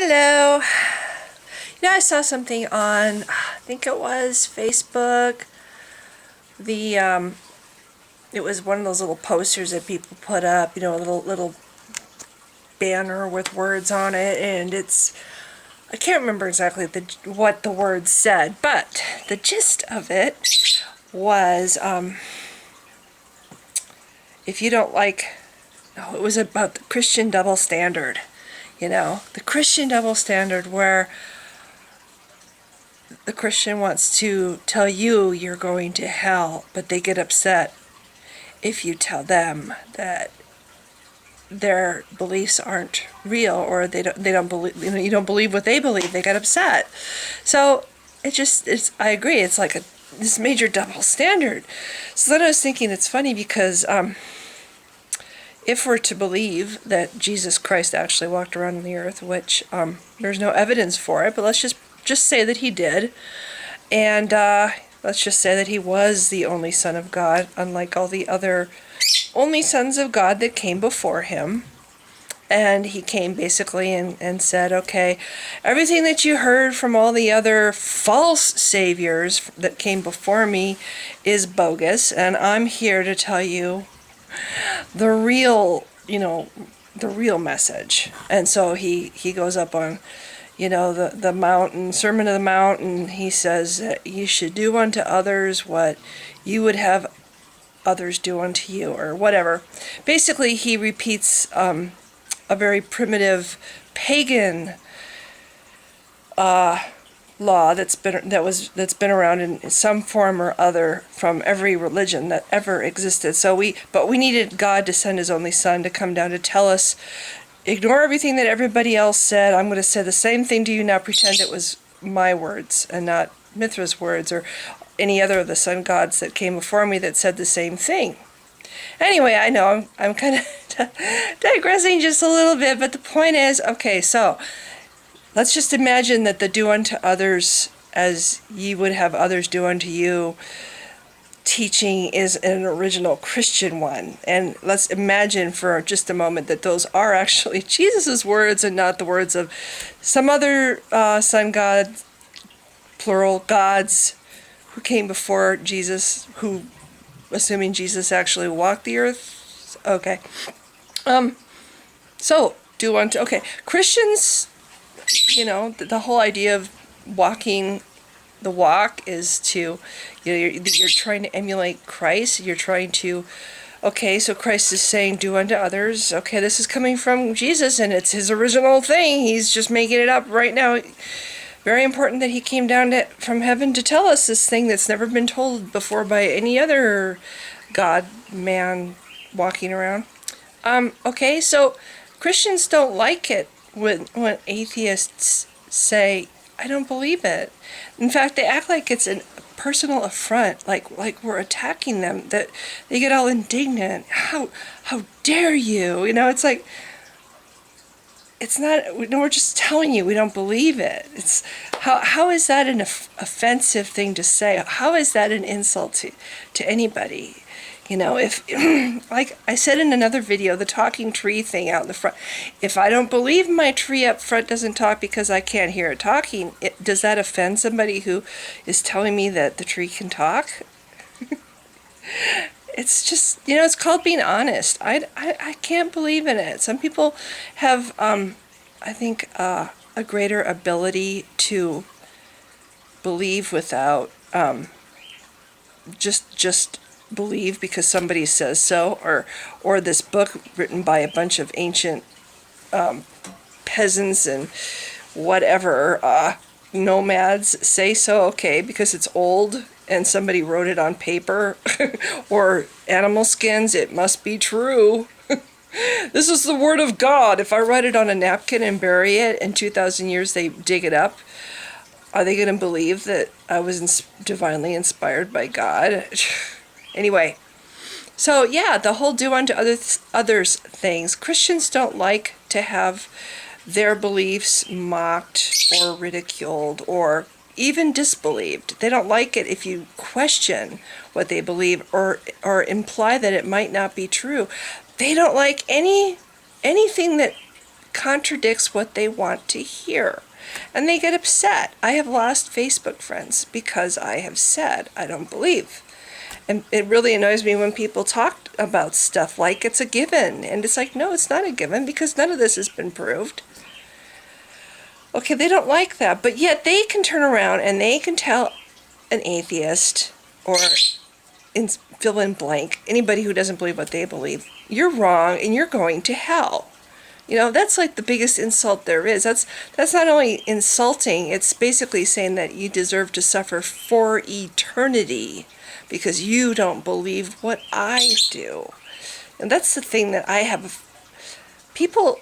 Hello. I saw something on, I think it was Facebook. It was one of those little posters that people put up, a little banner with words on it, and I can't remember exactly what the words said, but the gist of it was, if you don't like, no, it was about the Christian double standard. The Christian double standard where the Christian wants to tell you you're going to hell, but they get upset if you tell them that their beliefs aren't real, or they don't believe, you don't believe what they believe. They get upset. So I agree. It's like this major double standard. So then I was thinking it's funny because if we're to believe that Jesus Christ actually walked around the earth, which there's no evidence for it, but let's just say that he did, and let's just say that he was the only Son of God, unlike all the other only sons of God that came before him. And he came basically and said, okay, everything that you heard from all the other false saviors that came before me is bogus, and I'm here to tell you the real message. And so he goes up on, the mountain, Sermon of the Mount, and he says that you should do unto others what you would have others do unto you, or whatever. Basically, he repeats a very primitive pagan law that's been around in some form or other from every religion that ever existed. But we needed God to send his only Son to come down to tell us, ignore everything that everybody else said. I'm going to say the same thing to you now. Pretend it was my words and not Mithra's words or any other of the sun gods that came before me that said the same thing. Anyway, I know I'm kind of digressing just a little bit, but the point is, okay, so let's just imagine that the do unto others as ye would have others do unto you teaching is an original Christian one. And let's imagine for just a moment that those are actually Jesus' words and not the words of some other sun god, plural gods, who came before Jesus, who, assuming Jesus actually walked the earth. Okay. So, okay, Christians, the whole idea of walking the walk is to, you're trying to emulate Christ. You're trying to, okay, so Christ is saying, do unto others. Okay, this is coming from Jesus, and it's his original thing. He's just making it up right now. Very important that he came down from heaven to tell us this thing that's never been told before by any other God, man walking around. Okay, so Christians don't like it when atheists say, I don't believe it. In fact, they act like it's a personal affront, like we're attacking them, that they get all indignant. How dare you? It's like, it's not, we're just telling you we don't believe it. It's how is that an offensive thing to say? How is that an insult to anybody? If, like I said in another video, the talking tree thing out in the front, if I don't believe my tree up front doesn't talk because I can't hear it talking, does that offend somebody who is telling me that the tree can talk? It's just, it's called being honest. I can't believe in it. Some people have, I think, a greater ability to believe without just believe because somebody says so, or this book written by a bunch of ancient peasants and whatever nomads say so, okay, because it's old and somebody wrote it on paper or animal skins, it must be true. This is the word of God. If I write it on a napkin and bury it, in 2,000 years they dig it up, are they going to believe that I was divinely inspired by God? Anyway, so yeah, the whole do unto others things. Christians don't like to have their beliefs mocked or ridiculed or even disbelieved. They don't like it if you question what they believe or imply that it might not be true. They don't like anything that contradicts what they want to hear. And they get upset. I have lost Facebook friends because I have said I don't believe. And it really annoys me when people talk about stuff like it's a given. And it's like, no, it's not a given because none of this has been proved. Okay, they don't like that. But yet they can turn around and they can tell an atheist or fill in blank, anybody who doesn't believe what they believe, you're wrong and you're going to hell. You know, that's like the biggest insult there is. That's not only insulting, it's basically saying that you deserve to suffer for eternity because you don't believe what I do. And that's the thing that I have. People,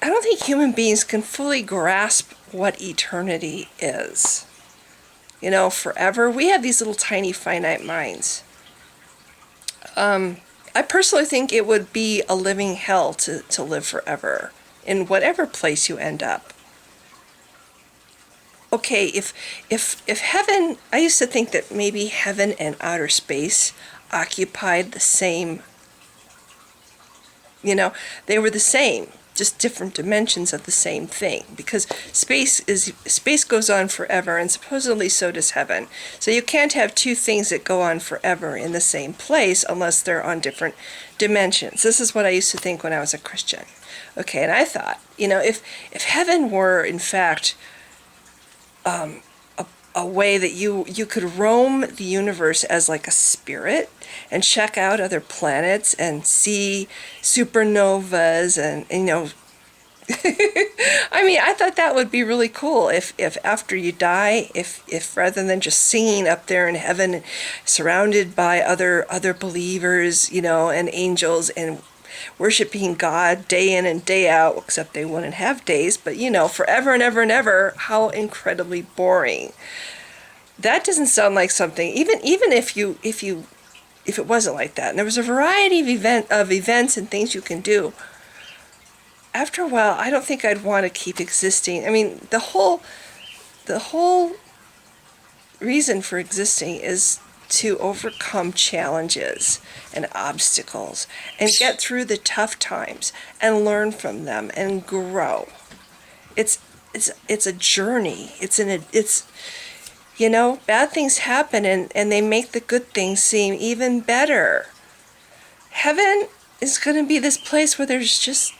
I don't think human beings can fully grasp what eternity is. You know, forever. We have these little tiny finite minds. I personally think it would be a living hell to live forever in whatever place you end up. Okay, if heaven, I used to think that maybe heaven and outer space occupied the same, you know, they were the same, just different dimensions of the same thing, because space goes on forever, and supposedly so does heaven. So you can't have two things that go on forever in the same place unless they're on different dimensions. This is what I used to think when I was a Christian. Okay, and I thought, you know, if heaven were in fact a way that you could roam the universe as like a spirit and check out other planets and see supernovas and you know, I mean, I thought that would be really cool if after you die, if rather than just singing up there in heaven, surrounded by other believers, you know, and angels and worshiping God day in and day out, except they wouldn't have days, but you know, forever and ever and ever, how incredibly boring. That doesn't sound like something, even if it wasn't like that, and there was a variety of events and things you can do. After a while, I don't think I'd want to keep existing. I mean, the whole reason for existing is to overcome challenges and obstacles and get through the tough times and learn from them and grow. It's a journey. It's you know, bad things happen and they make the good things seem even better. Heaven is going to be this place where there's just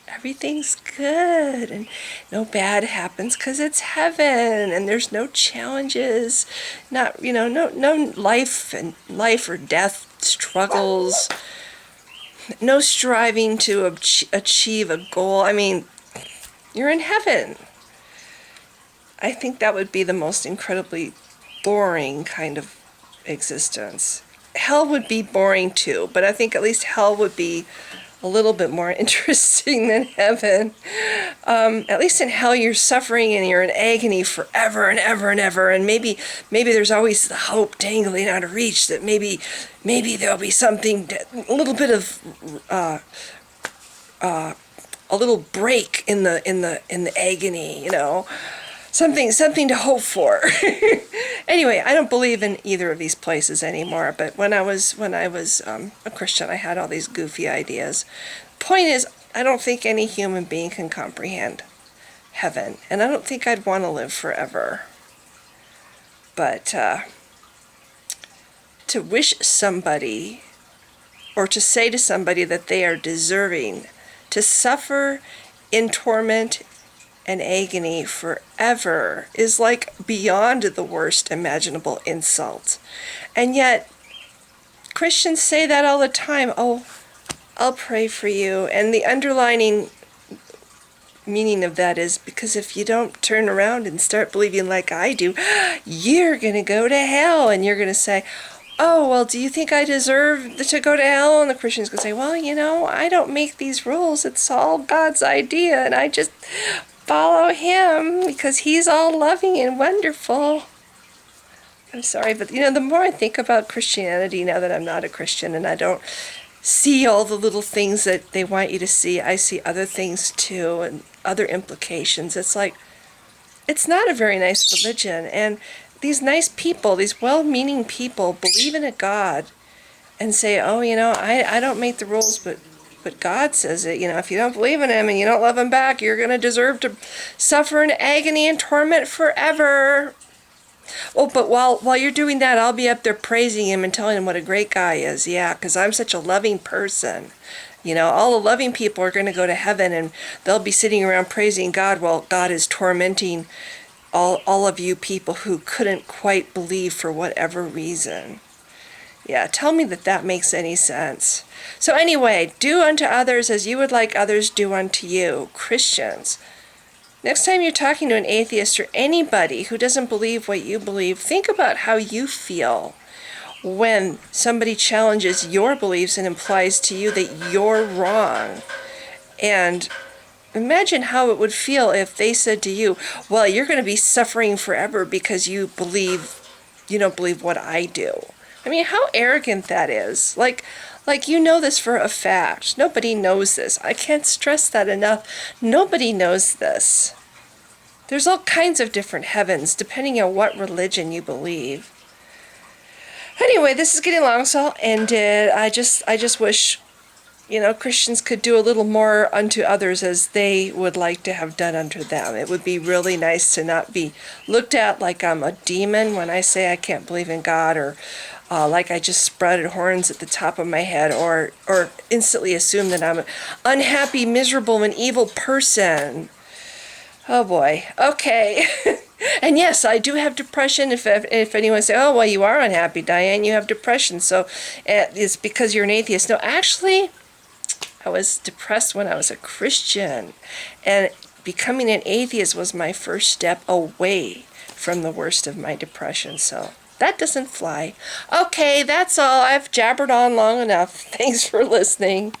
everything's good and no bad happens because it's heaven and there's no challenges, not, you know, no life or death struggles, no striving to achieve a goal. I mean, you're in heaven. I think that would be the most incredibly boring kind of existence. Hell would be boring too, but I think at least hell would be a little bit more interesting than heaven. At least in hell you're suffering and you're in agony forever and ever and ever, and maybe there's always the hope dangling out of reach that maybe there'll be something, a little bit of a little break in the agony, you know, something to hope for. Anyway, I don't believe in either of these places anymore, but when I was a Christian, I had all these goofy ideas. Point is, I don't think any human being can comprehend heaven, and I don't think I'd want to live forever. But to wish somebody, or to say to somebody that they are deserving to suffer in torment and agony forever is like beyond the worst imaginable insult. And yet Christians say that all the time. Oh, I'll pray for you. And the underlining meaning of that is because if you don't turn around and start believing like I do, you're going to go to hell. And you're going to say, oh, well, do you think I deserve to go to hell? And the Christian's going to say, well, you know, I don't make these rules. It's all God's idea. And I just follow him because he's all loving and wonderful. I'm sorry, but you know, the more I think about Christianity now that I'm not a Christian and I don't see all the little things that they want you to see, I see other things too and other implications. It's like, it's not a very nice religion. And these nice people, these well-meaning people believe in a God and say, oh, you know, I don't make the rules, but but God says it. If you don't believe in him and you don't love him back, you're going to deserve to suffer in agony and torment forever. Oh, but while you're doing that, I'll be up there praising him and telling him what a great guy is. Yeah, because I'm such a loving person. All the loving people are going to go to heaven, and they'll be sitting around praising God while God is tormenting all of you people who couldn't quite believe for whatever reason. Yeah, tell me that makes any sense. So anyway, do unto others as you would like others do unto you. Christians, next time you're talking to an atheist or anybody who doesn't believe what you believe, think about how you feel when somebody challenges your beliefs and implies to you that you're wrong. And imagine how it would feel if they said to you, well, you're going to be suffering forever because you don't believe what I do. I mean, how arrogant that is. Like this for a fact. Nobody knows this. I can't stress that enough. Nobody knows this. There's all kinds of different heavens depending on what religion you believe. Anyway, this is getting long, so I'll end it. I just wish, Christians could do a little more unto others as they would like to have done unto them. It would be really nice to not be looked at like I'm a demon when I say I can't believe in God, or like I just sprouted horns at the top of my head, or instantly assume that I'm an unhappy, miserable, and evil person. Oh boy. Okay. And yes, I do have depression. If anyone say, oh, well, you are unhappy, Diane, you have depression, so it's because you're an atheist. No, actually, I was depressed when I was a Christian, and becoming an atheist was my first step away from the worst of my depression, so that doesn't fly. Okay, that's all. I've jabbered on long enough. Thanks for listening.